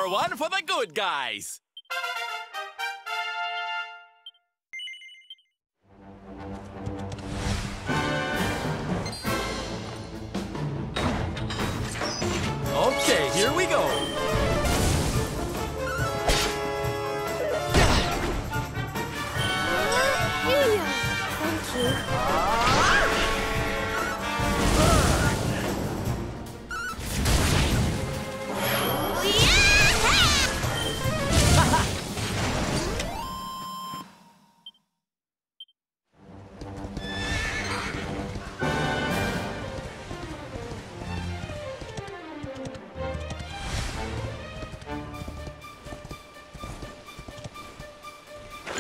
Pour one for the good guys. Okay, here we go.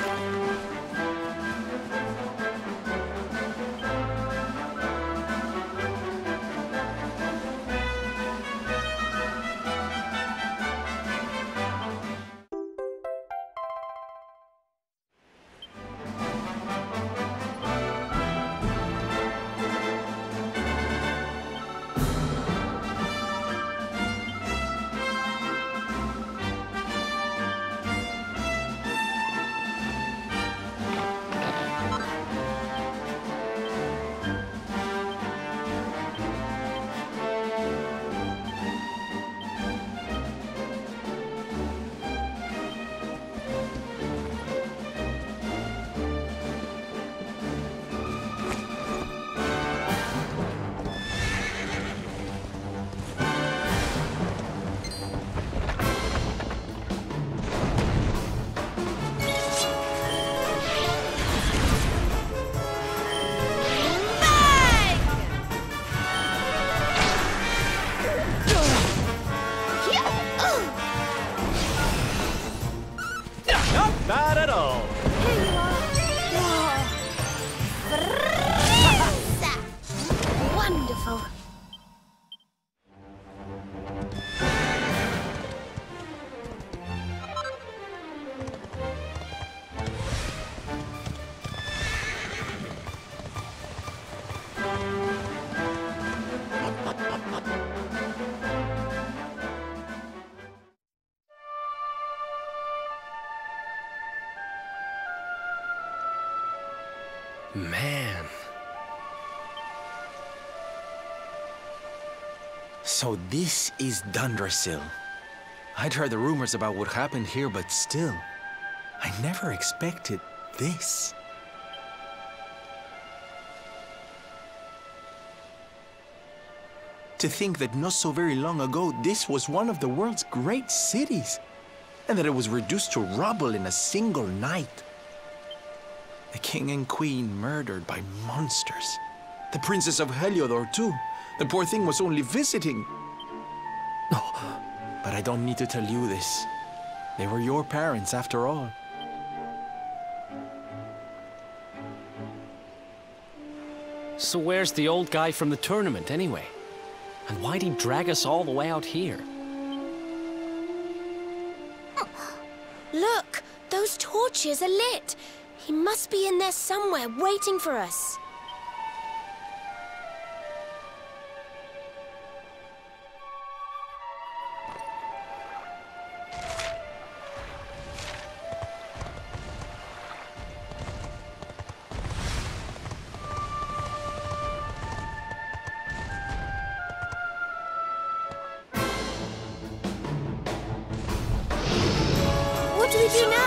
Thank you. Not at all. Here you are. Wonderful. Man. So this is Dundrasil. I'd heard the rumors about what happened here, but still, I never expected this. To think that not so very long ago, this was one of the world's great cities, and that it was reduced to rubble in a single night. The king and queen murdered by monsters. The princess of Heliodor, too. The poor thing was only visiting. Oh, but I don't need to tell you this. They were your parents, after all. So where's the old guy from the tournament, anyway? And why'd he drag us all the way out here? Look, those torches are lit. He must be in there somewhere, waiting for us. What do we do now?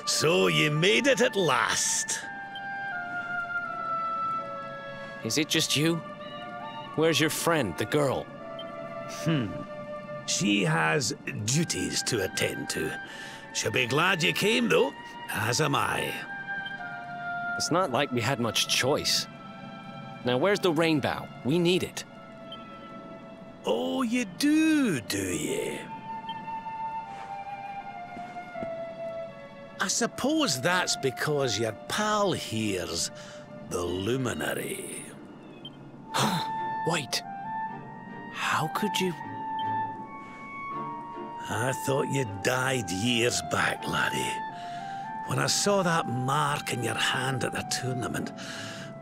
So you made it at last. Is it just you? Where's your friend, the girl? She has duties to attend to. She'll be glad you came, though, as am I. It's not like we had much choice. Now, where's the Rainbough? We need it. Oh, you do you? I suppose that's because your pal here's the Luminary. Wait. How could you... I thought you died years back, laddie. When I saw that mark in your hand at the tournament,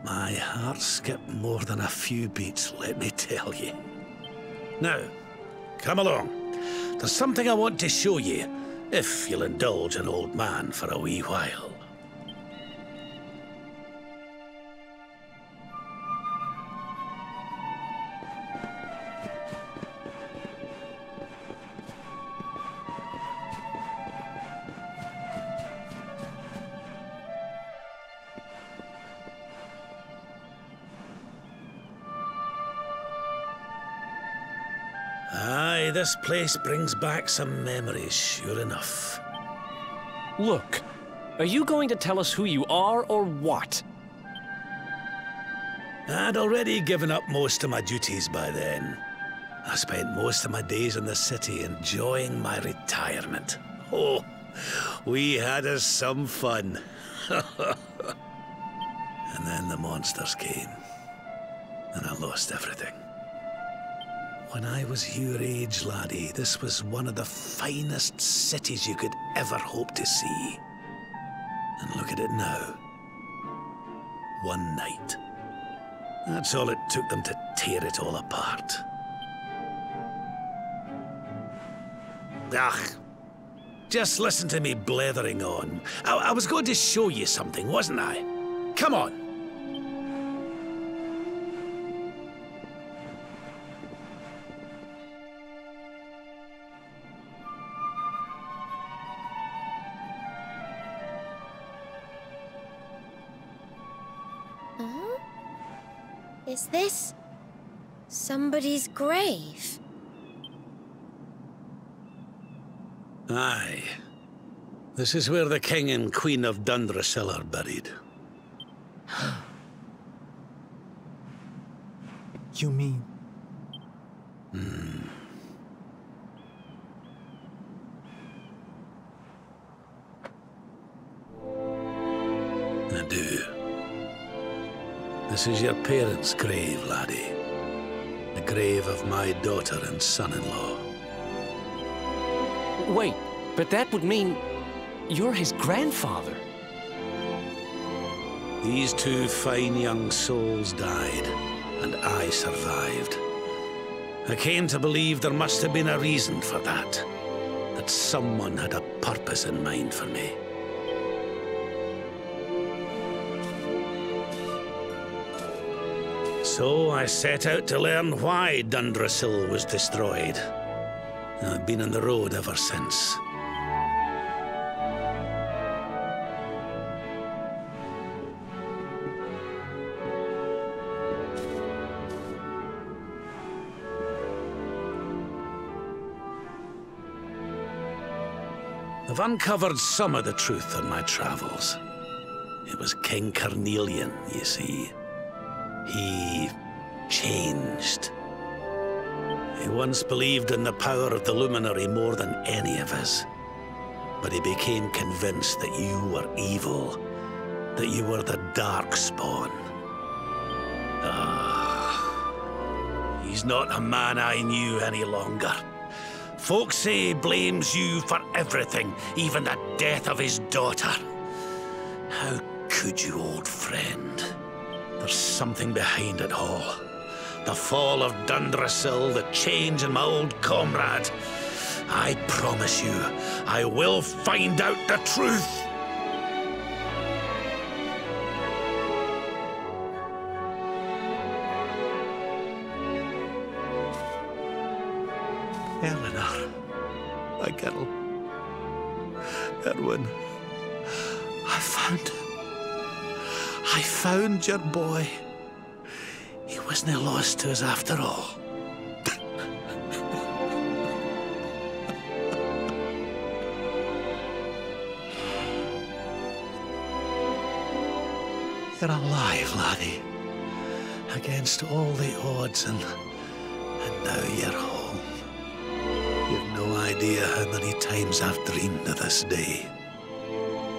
my heart skipped more than a few beats, let me tell you. Now, come along. There's something I want to show you, if you'll indulge an old man for a wee while. Aye, this place brings back some memories, sure enough. Look, are you going to tell us who you are or what? I'd already given up most of my duties by then. I spent most of my days in the city enjoying my retirement. Oh, we had us some fun. And then the monsters came, and I lost everything. When I was your age, laddie, this was one of the finest cities you could ever hope to see. And look at it now. One night. That's all it took them to tear it all apart. Ugh. Just listen to me blethering on. I was going to show you something, wasn't I? Come on. Is this somebody's grave? Aye. This is where the King and Queen of Dundrasil are buried. You mean... I do. This is your parents' grave, laddie. The grave of my daughter and son-in-law. Wait, but that would mean you're his grandfather. These two fine young souls died, and I survived. I came to believe there must have been a reason for that. That someone had a purpose in mind for me. So I set out to learn why Dundrasil was destroyed. I've been on the road ever since. I've uncovered some of the truth on my travels. It was King Carnelian, you see. He changed. He once believed in the power of the Luminary more than any of us. But he became convinced that you were evil, that you were the Darkspawn. He's not a man I knew any longer. Folks say he blames you for everything, even the death of his daughter. How could you, old friend? There's something behind it all. The fall of Dundrasil, the change in my old comrade. I promise you, I will find out the truth. Eleanor, my girl. Erwin, I found him. I found your boy. He wasn't lost to us after all. You're alive, laddie. Against all the odds, and now you're home. You've no idea how many times I've dreamed of this day.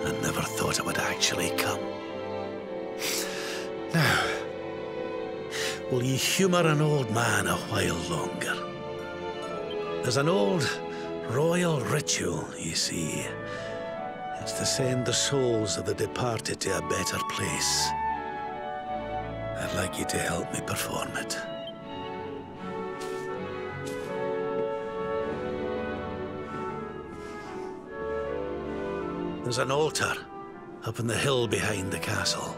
I never thought it would actually come. Now, will you humour an old man a while longer? There's an old royal ritual, you see. It's to send the souls of the departed to a better place. I'd like you to help me perform it. There's an altar up on the hill behind the castle.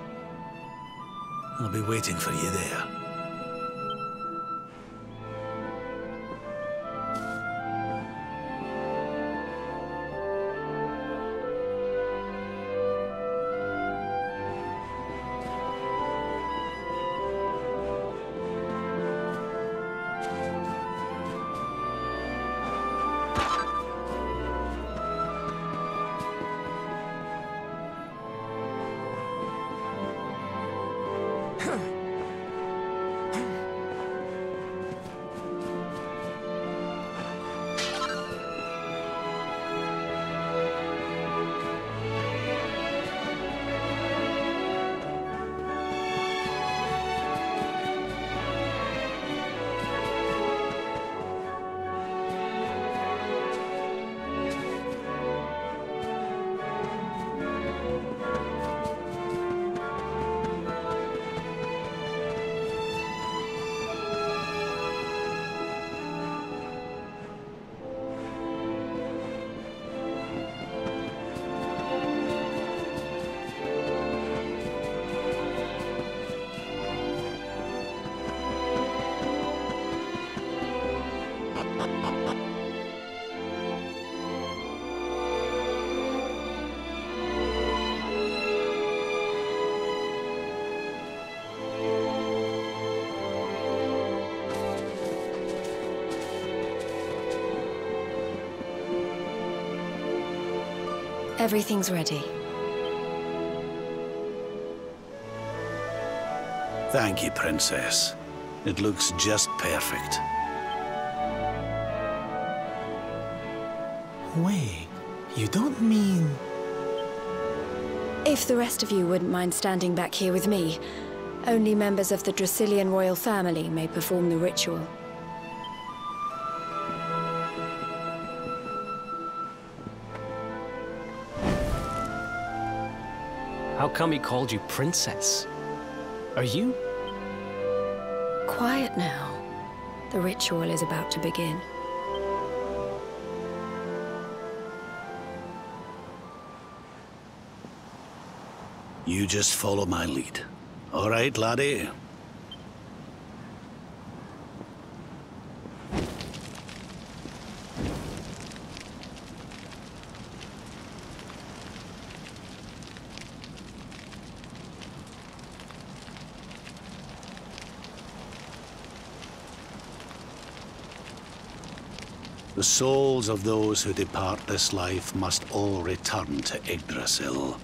I'll be waiting for you there. Everything's ready. Thank you, Princess. It looks just perfect. Wait, you don't mean... If the rest of you wouldn't mind standing back here with me, only members of the Dracilian royal family may perform the ritual. How come he called you princess? Are you? Quiet now. The ritual is about to begin. You just follow my lead. All right, laddie? The souls of those who depart this life must all return to Yggdrasil.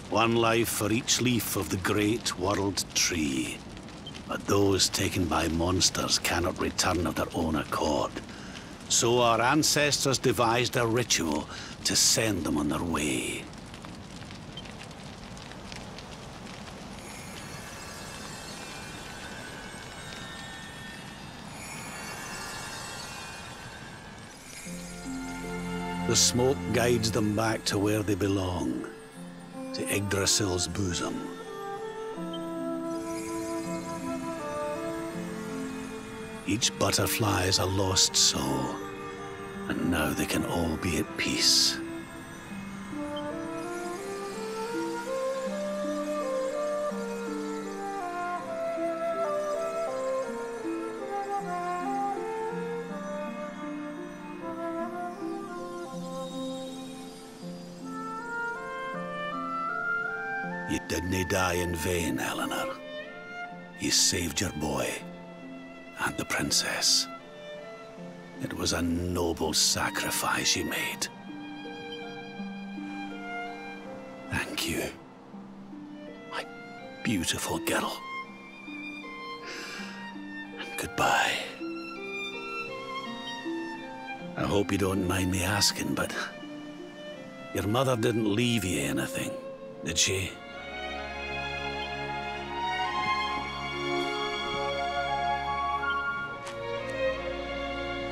One life for each leaf of the great world tree. But those taken by monsters cannot return of their own accord. So our ancestors devised a ritual to send them on their way. The smoke guides them back to where they belong, to Yggdrasil's bosom. Each butterfly is a lost soul, and now they can all be at peace. You didn't die in vain, Eleanor. You saved your boy and the princess. It was a noble sacrifice you made. Thank you, my beautiful girl. And goodbye. I hope you don't mind me asking, but your mother didn't leave you anything, did she?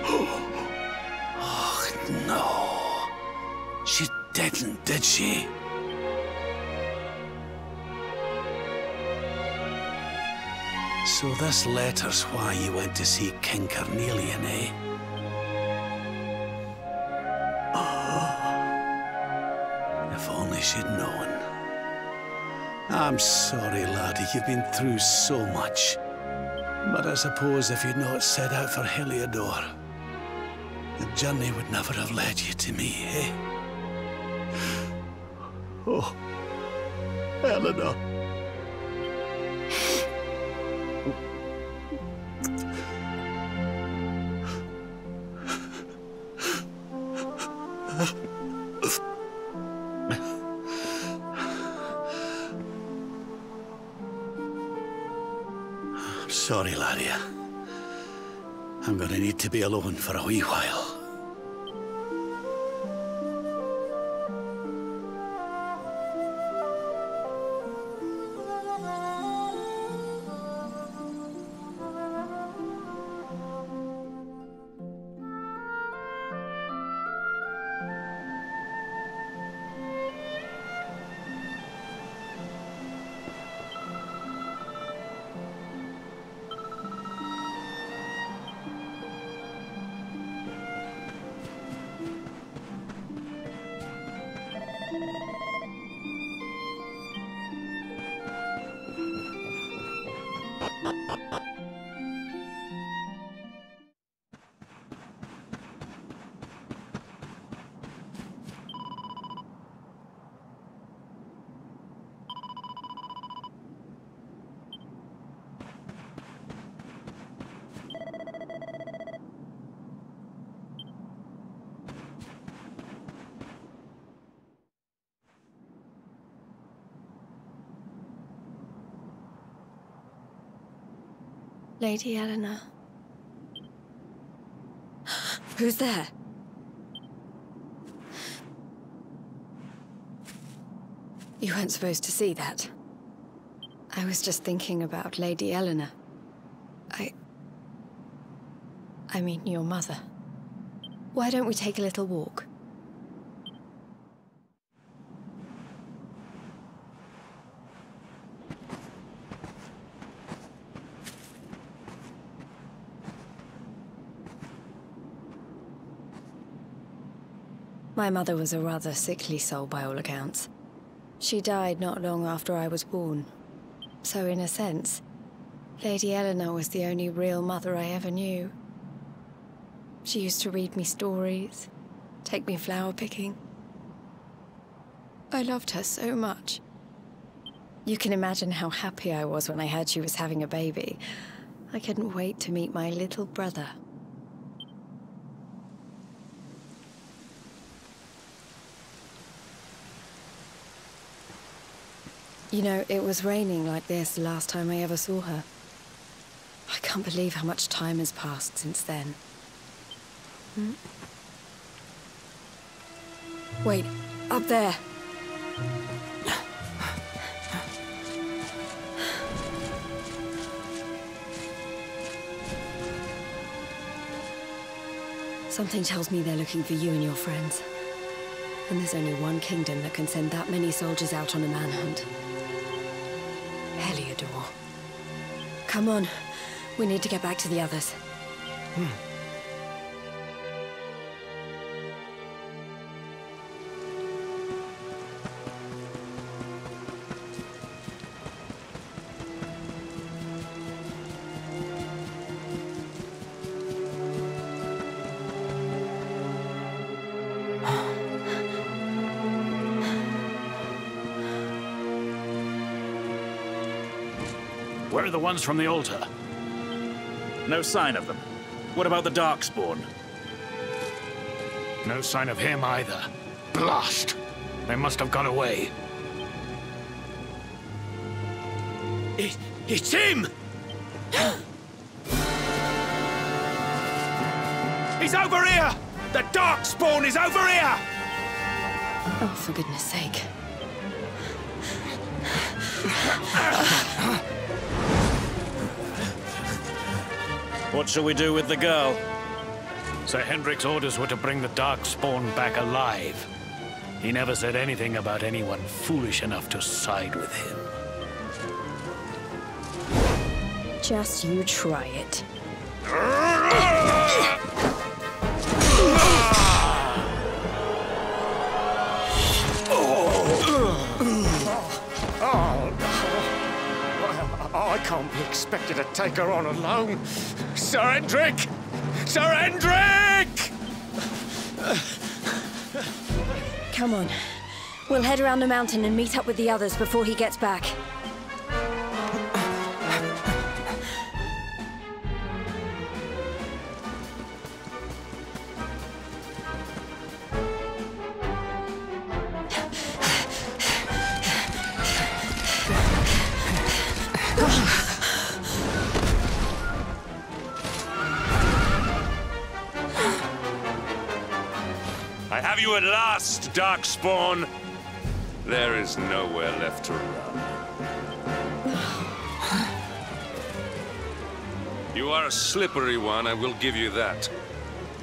Oh, no. She didn't, did she? So this letter's why you went to see King Carnelian, eh? If only she'd known. I'm sorry, laddie, you've been through so much. But I suppose if you'd not set out for Heliodor, the journey would never have led you to me, eh? Oh, Eleanor. I'm sorry, laddie. I'm gonna need to be alone for a wee while. Lady Eleanor. Who's there? You weren't supposed to see that. I was just thinking about Lady Eleanor. I mean, your mother. Why don't we take a little walk? My mother was a rather sickly soul by all accounts. She died not long after I was born. So in a sense, Lady Eleanor was the only real mother I ever knew. She used to read me stories, take me flower picking. I loved her so much. You can imagine how happy I was when I heard she was having a baby. I couldn't wait to meet my little brother. You know, it was raining like this the last time I ever saw her. I can't believe how much time has passed since then. Wait, up there! Something tells me they're looking for you and your friends. And there's only one kingdom that can send that many soldiers out on a manhunt. Heliodor. Come on. We need to get back to the others. Where are the ones from the altar? No sign of them. What about the Darkspawn? No sign of him either. Blast! They must have gone away. It's him! He's over here! The Darkspawn is over here! Oh, for goodness sake. What shall we do with the girl? Sir Hendrik's orders were to bring the Darkspawn back alive. He never said anything about anyone foolish enough to side with him. Just you try it. I can't be expected to take her on alone. Sir Hendrik! Sir Hendrik! Come on. We'll head around the mountain and meet up with the others before he gets back. I have you at last, Darkspawn. There is nowhere left to run. You are a slippery one, I will give you that.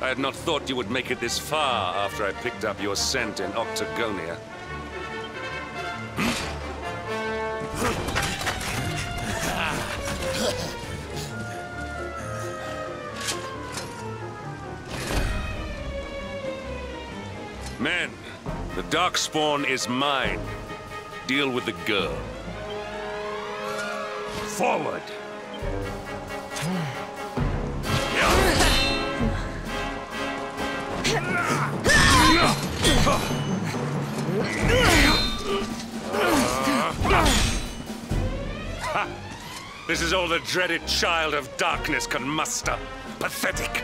I had not thought you would make it this far after I picked up your scent in Octogonia. Men, the Darkspawn is mine. Deal with the girl. Forward! Ha! This is all the dreaded child of darkness can muster. Pathetic!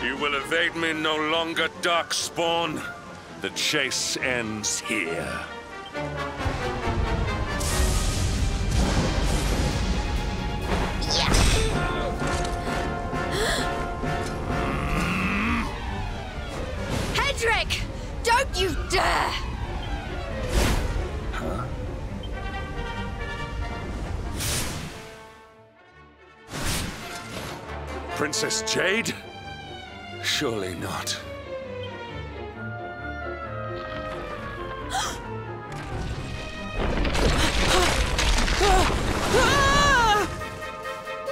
You will evade me no longer, Darkspawn. The chase ends here. Hendrik! Don't you dare! Princess Jade? Surely not.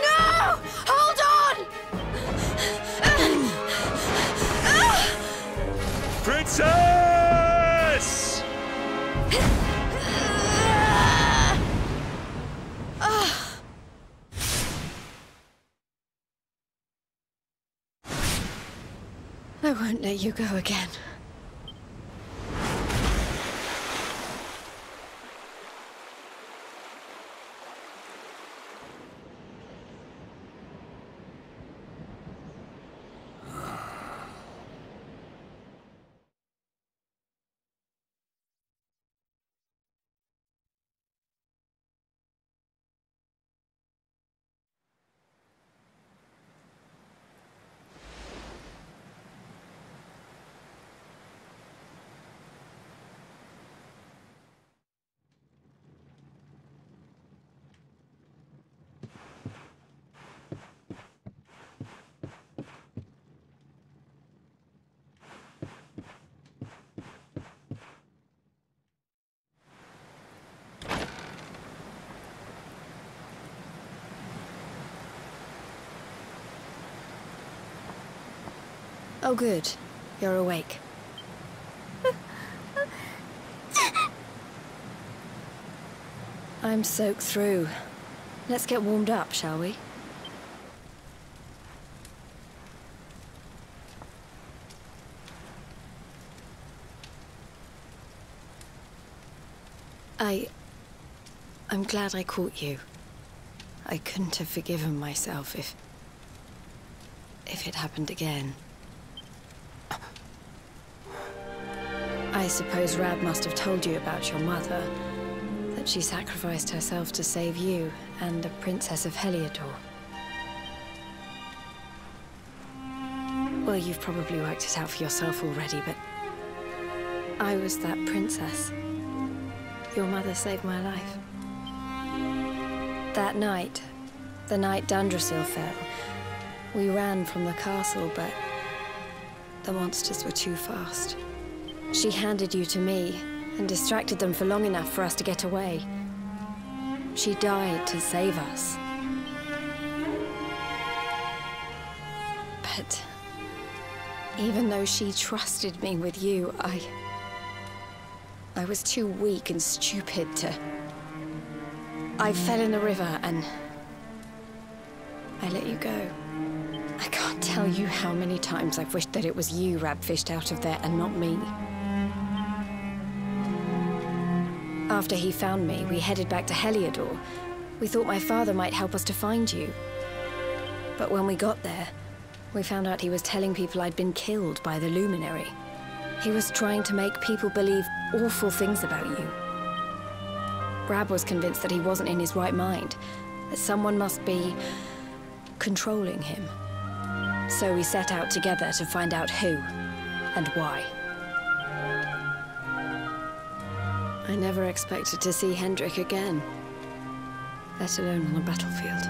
No! Hold on! Princess! I won't let you go again. Oh, good. You're awake. I'm soaked through. Let's get warmed up, shall we? I'm glad I caught you. I couldn't have forgiven myself if it happened again. I suppose Rab must have told you about your mother, that she sacrificed herself to save you and the Princess of Heliodor. Well, you've probably worked it out for yourself already, but I was that princess. Your mother saved my life. That night, the night Dundrasil fell, we ran from the castle, but the monsters were too fast. She handed you to me and distracted them for long enough for us to get away. She died to save us. But even though she trusted me with you, I was too weak and stupid to... I fell in the river and I let you go. I can't tell you how many times I've wished that it was you Rab fished out of there and not me. After he found me, we headed back to Heliodor. We thought my father might help us to find you. But when we got there, we found out he was telling people I'd been killed by the Luminary. He was trying to make people believe awful things about you. Rab was convinced that he wasn't in his right mind, that someone must be controlling him. So we set out together to find out who and why. I never expected to see Hendrik again, let alone on the battlefield.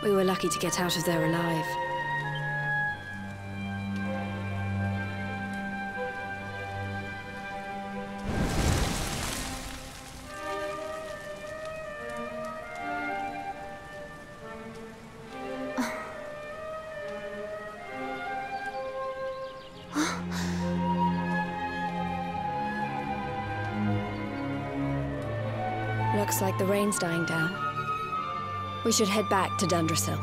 We were lucky to get out of there alive. Looks like the rain's dying down. We should head back to Dundrasil.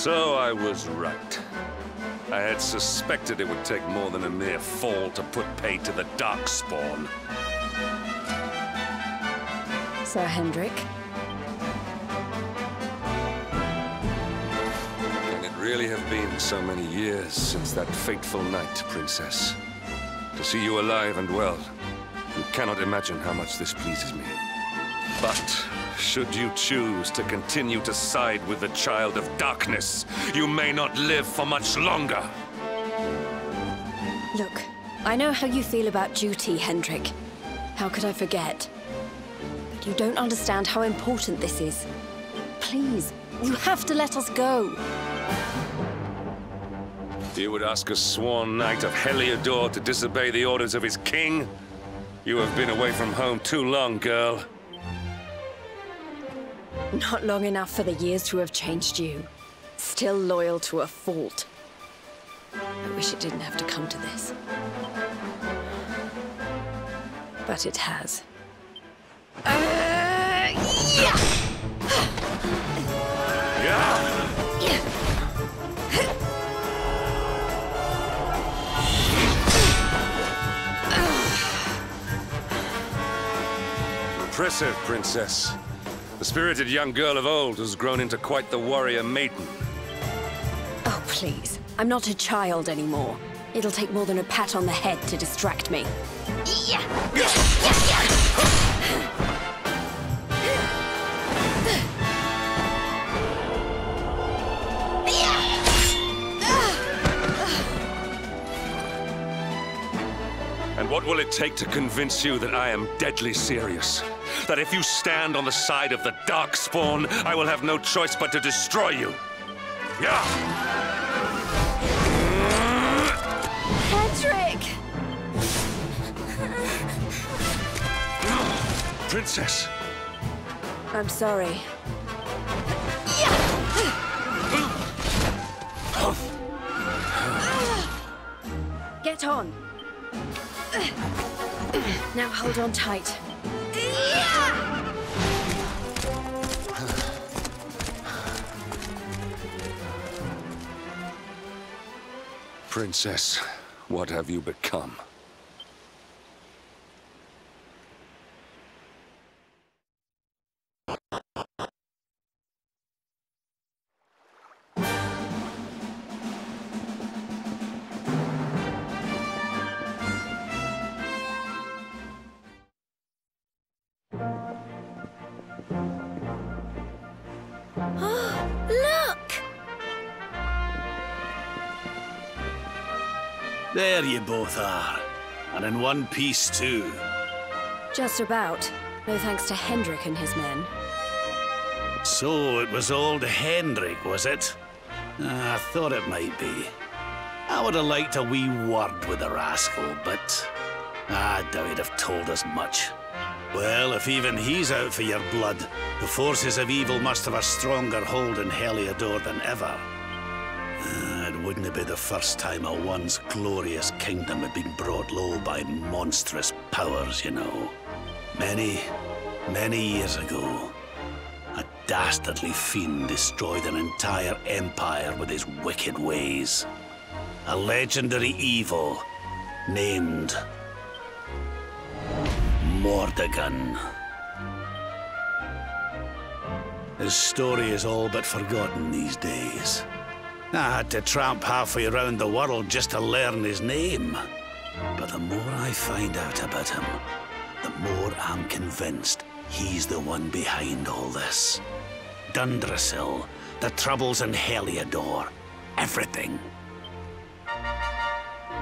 So I was right. I had suspected it would take more than a mere fall to put pay to the Darkspawn. Sir Hendrik? Can it really have been so many years since that fateful night, Princess? To see you alive and well, you cannot imagine how much this pleases me. But should you choose to continue to side with the Child of Darkness, you may not live for much longer. Look, I know how you feel about duty, Hendrik. How could I forget? But you don't understand how important this is. Please, you have to let us go. You would ask a sworn knight of Heliodor to disobey the orders of his king? You have been away from home too long, girl. Not long enough for the years to have changed you. Still loyal to a fault. I wish it didn't have to come to this. But it has. Yeah! Impressive, Princess. The spirited young girl of old has grown into quite the warrior maiden. Oh, please. I'm not a child anymore. It'll take more than a pat on the head to distract me. And what will it take to convince you that I am deadly serious? That if you stand on the side of the Darkspawn, I will have no choice but to destroy you? Yeah! Patrick! Princess! I'm sorry. Get on. Now hold on tight. Princess, what have you become? There you both are. And in one piece, too. Just about. No thanks to Hendrik and his men. So it was old Hendrik, was it? I thought it might be. I would have liked a wee word with the rascal, but I doubt he'd have told us much. Well, if even he's out for your blood, the forces of evil must have a stronger hold in Heliodor than ever. It wouldn't be the first time a once glorious kingdom had been brought low by monstrous powers, you know. Many years ago, a dastardly fiend destroyed an entire empire with his wicked ways. A legendary evil named Mordegon. His story is all but forgotten these days. I had to tramp halfway around the world just to learn his name. But the more I find out about him, the more I'm convinced he's the one behind all this. Dundrasil, the troubles in Heliodor, everything.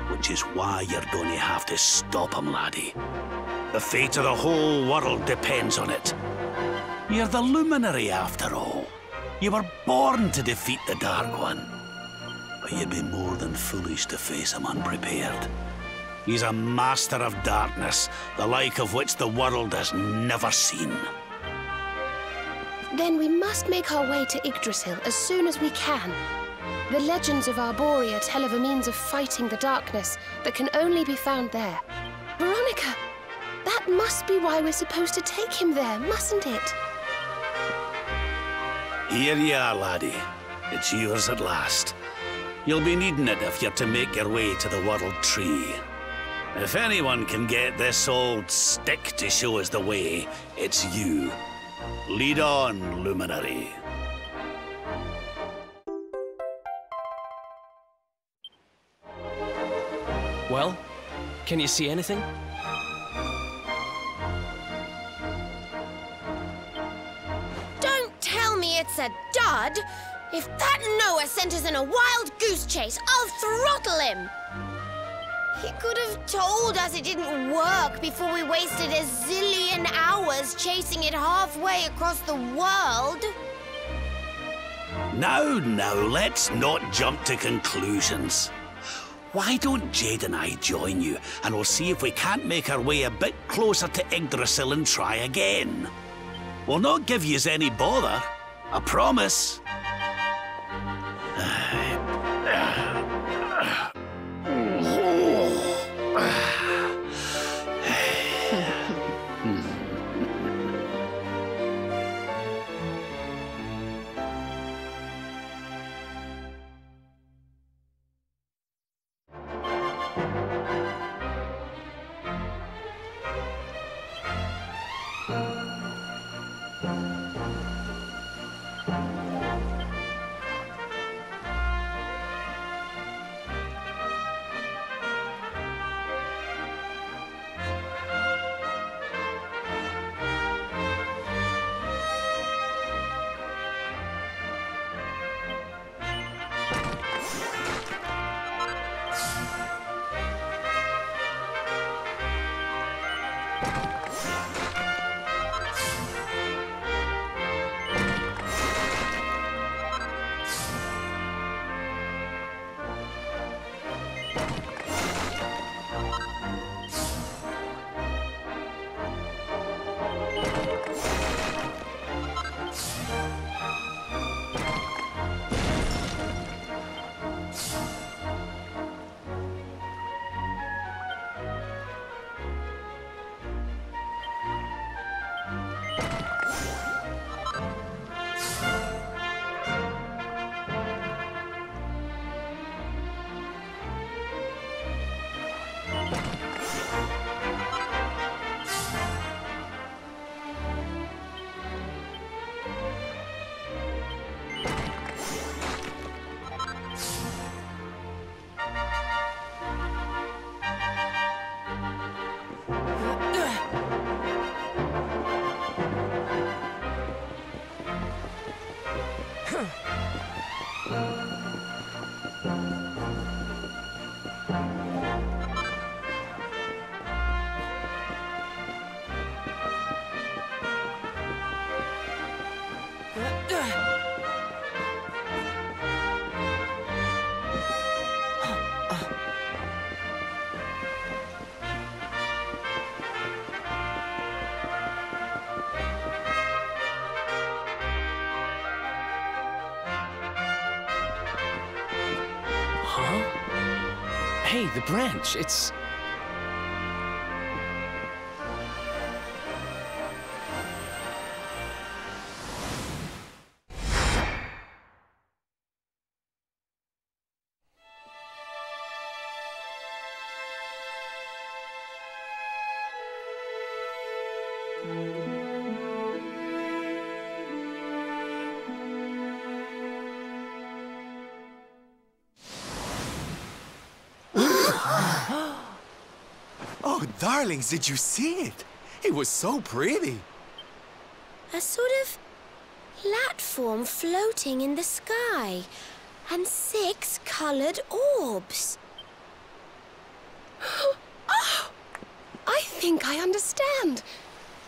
Which is why you're going to have to stop him, laddie. The fate of the whole world depends on it. You're the Luminary, after all. You were born to defeat the Dark One. But you'd be more than foolish to face him unprepared. He's a master of darkness, the like of which the world has never seen. Then we must make our way to Yggdrasil as soon as we can. The legends of Arborea tell of a means of fighting the darkness that can only be found there. Veronica, that must be why we're supposed to take him there, mustn't it? Here you are, laddie. It's yours at last. You'll be needing it if you're to make your way to the World Tree. If anyone can get this old stick to show us the way, it's you. Lead on, Luminary. Well, can you see anything? Don't tell me it's a dud! If that Noah sent us in a wild goose chase, I'll throttle him! He could have told us it didn't work before we wasted a zillion hours chasing it halfway across the world. Now, let's not jump to conclusions. Why don't Jade and I join you, and we'll see if we can't make our way a bit closer to Yggdrasil and try again. We'll not give yous any bother, I promise. Hey, the branch, it's... Oh, darlings, did you see it? It was so pretty. A sort of platform floating in the sky, and 6 colored orbs. Oh, I think I understand.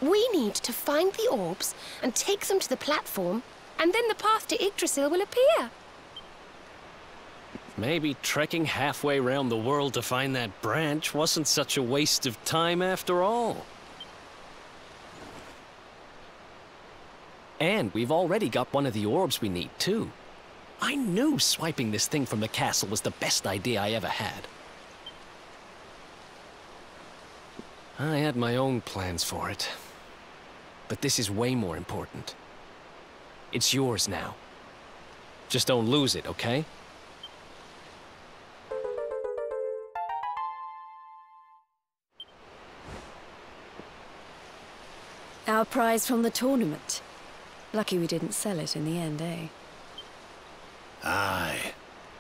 We need to find the orbs and take them to the platform, and then the path to Yggdrasil will appear. Maybe trekking halfway around the world to find that branch wasn't such a waste of time after all. And we've already got one of the orbs we need, too. I knew swiping this thing from the castle was the best idea I ever had. I had my own plans for it. But this is way more important. It's yours now. Just don't lose it, okay? Our prize from the tournament. Lucky we didn't sell it in the end, eh? Aye.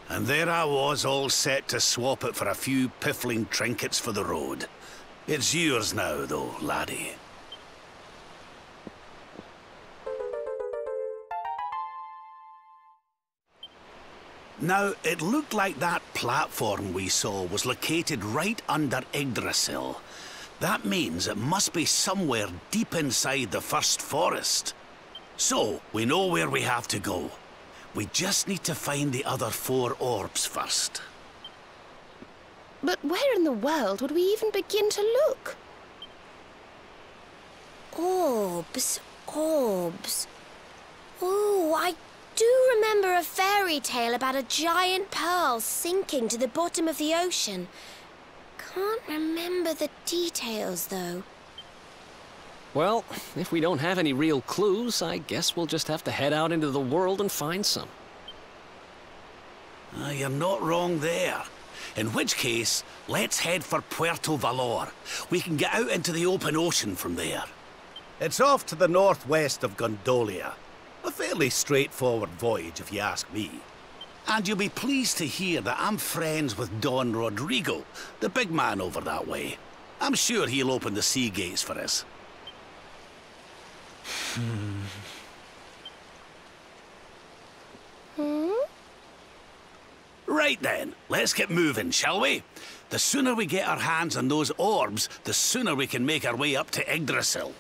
And there I was, all set to swap it for a few piffling trinkets for the road. It's yours now, though, laddie. Now, it looked like that platform we saw was located right under Yggdrasil. That means it must be somewhere deep inside the first forest. So, we know where we have to go. We just need to find the other 4 orbs first. But where in the world would we even begin to look? Orbs, orbs. Oh, I do remember a fairy tale about a giant pearl sinking to the bottom of the ocean. Can't remember the details, though. Well, if we don't have any real clues, I guess we'll just have to head out into the world and find some. You're not wrong there. In which case, let's head for Puerto Valor. We can get out into the open ocean from there. It's off to the northwest of Gondolia. A fairly straightforward voyage, if you ask me. And you'll be pleased to hear that I'm friends with Don Rodrigo, the big man over that way. I'm sure he'll open the sea gates for us. Right then, let's get moving, shall we? The sooner we get our hands on those orbs, the sooner we can make our way up to Yggdrasil.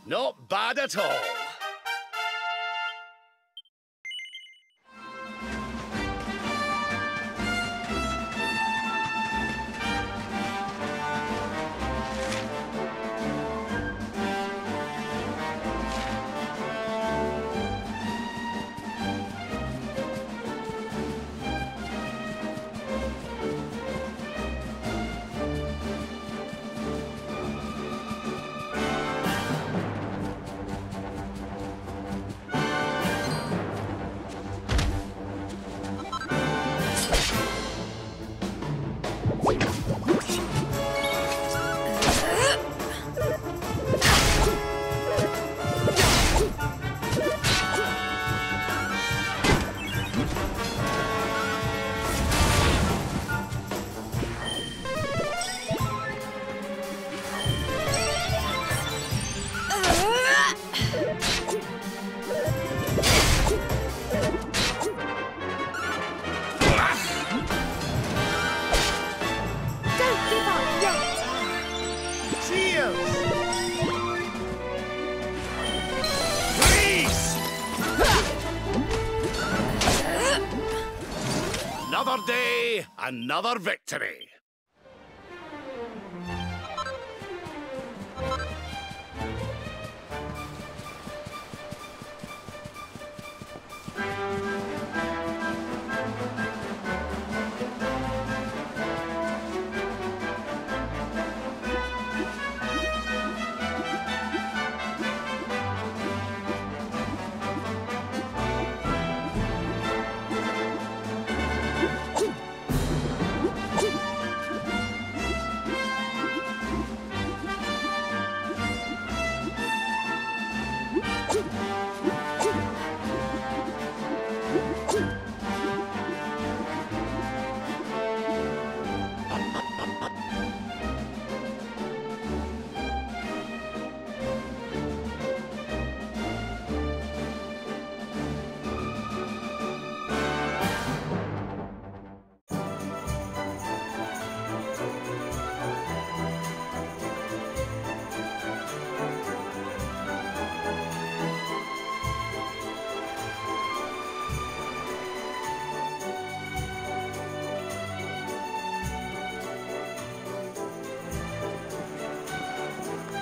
Not bad at all. Another day, another victory.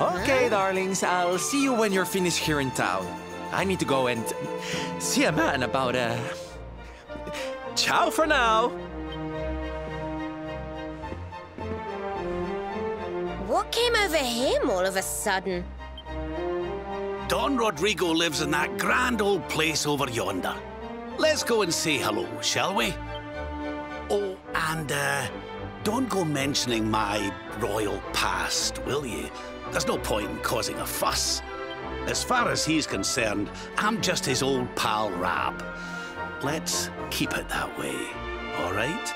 Okay, darlings, I'll see you when you're finished here in town. I need to go and see a man about Ciao for now! What came over him all of a sudden? Don Rodrigo lives in that grand old place over yonder. Let's go and say hello, shall we? Oh, and don't go mentioning my royal past, will you? There's no point in causing a fuss. As far as he's concerned, I'm just his old pal Rab. Let's keep it that way, all right?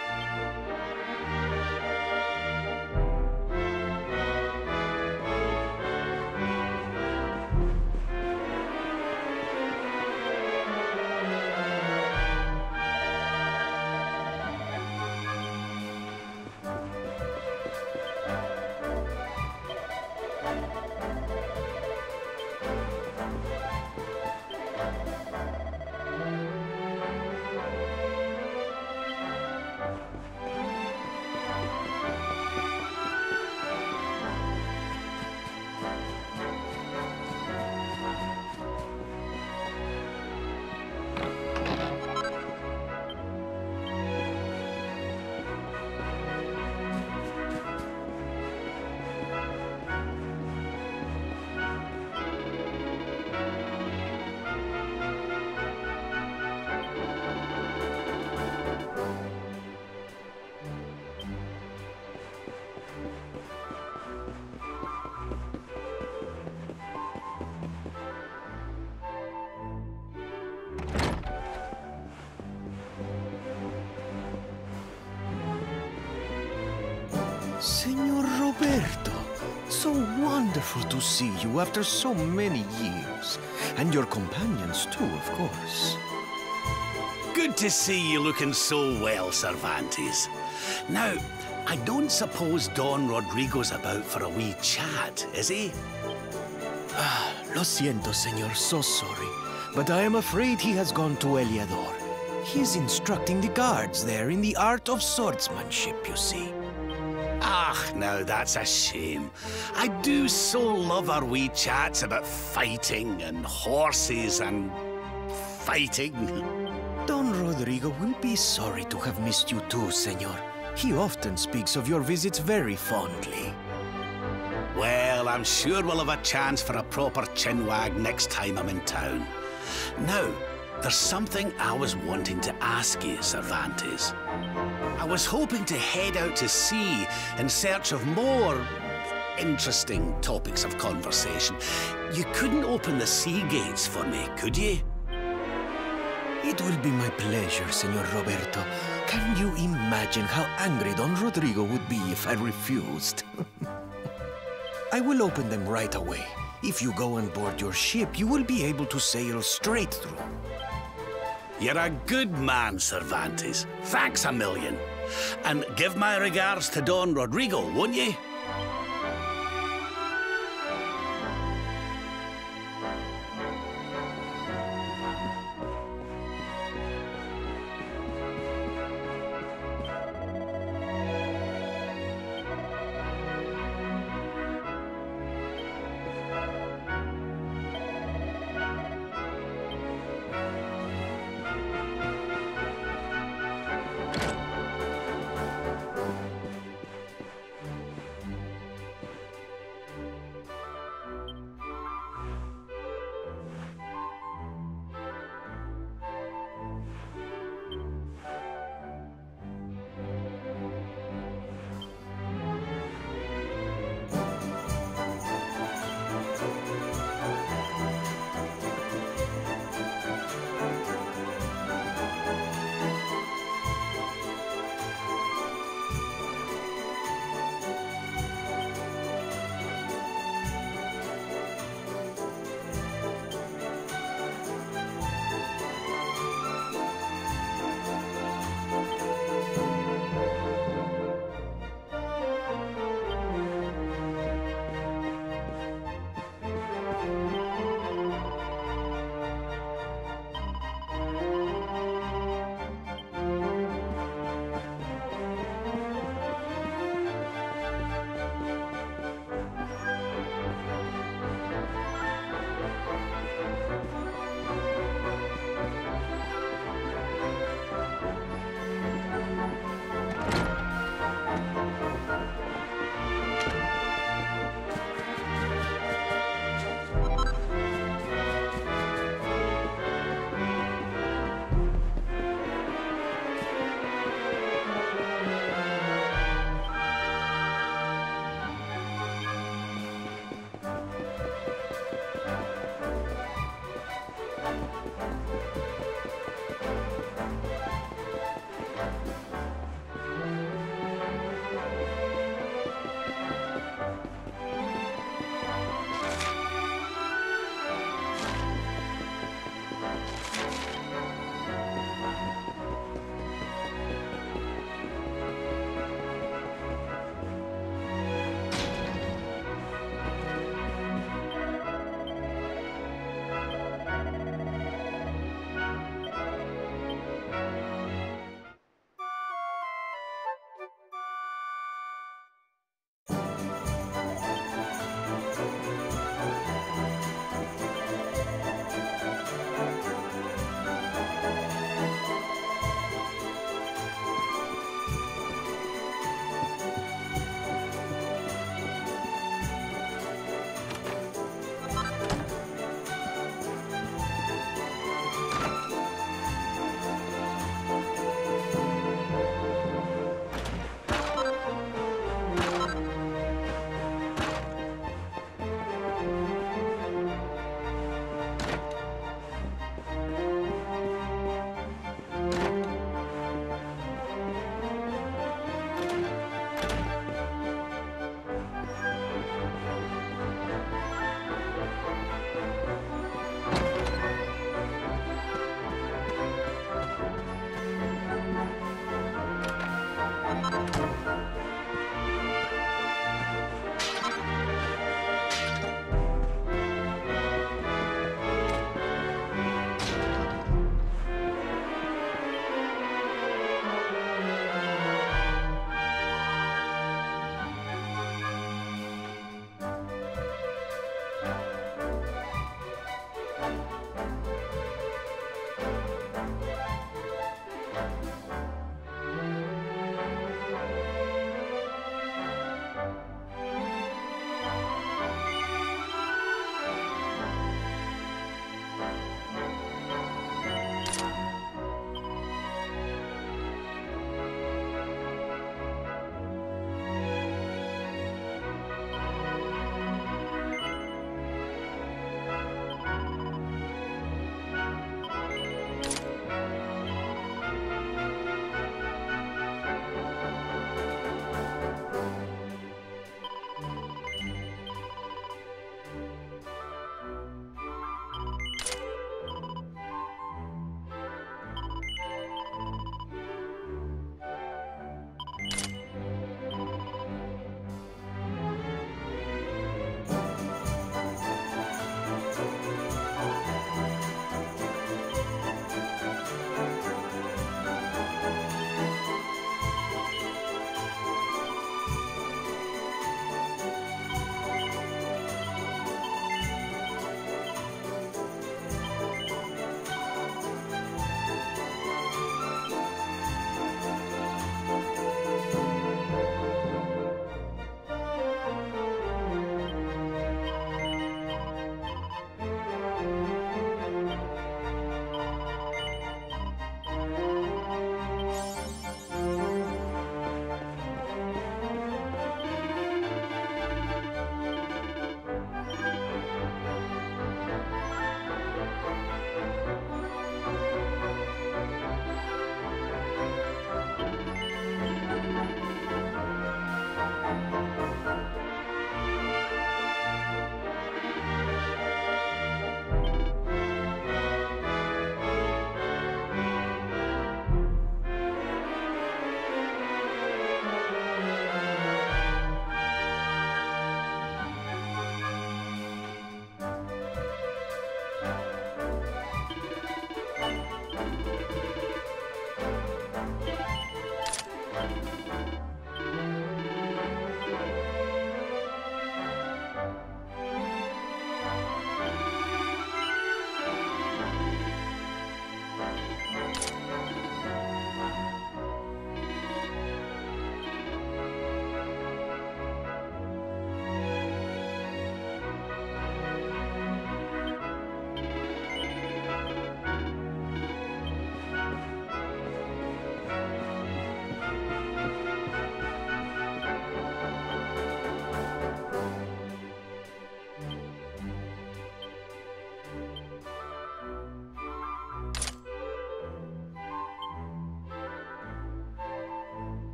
Senor Roberto, so wonderful to see you after so many years. And your companions too, of course. Good to see you looking so well, Cervantes. Now, I don't suppose Don Rodrigo's about for a wee chat, is he? Ah, lo siento, senor, so sorry. But I am afraid he has gone to Eliador. He is instructing the guards there in the art of swordsmanship, you see. Ah, now that's a shame. I do so love our wee chats about fighting and horses and fighting. Don Rodrigo will be sorry to have missed you too, senor. He often speaks of your visits very fondly. Well, I'm sure we'll have a chance for a proper chinwag next time I'm in town. Now, there's something I was wanting to ask you, Cervantes. I was hoping to head out to sea in search of more interesting topics of conversation. You couldn't open the sea gates for me, could you? It will be my pleasure, Senor Roberto. Can you imagine how angry Don Rodrigo would be if I refused? I will open them right away. If you go on board your ship, you will be able to sail straight through. You're a good man, Cervantes. Thanks a million. And give my regards to Don Rodrigo, won't you?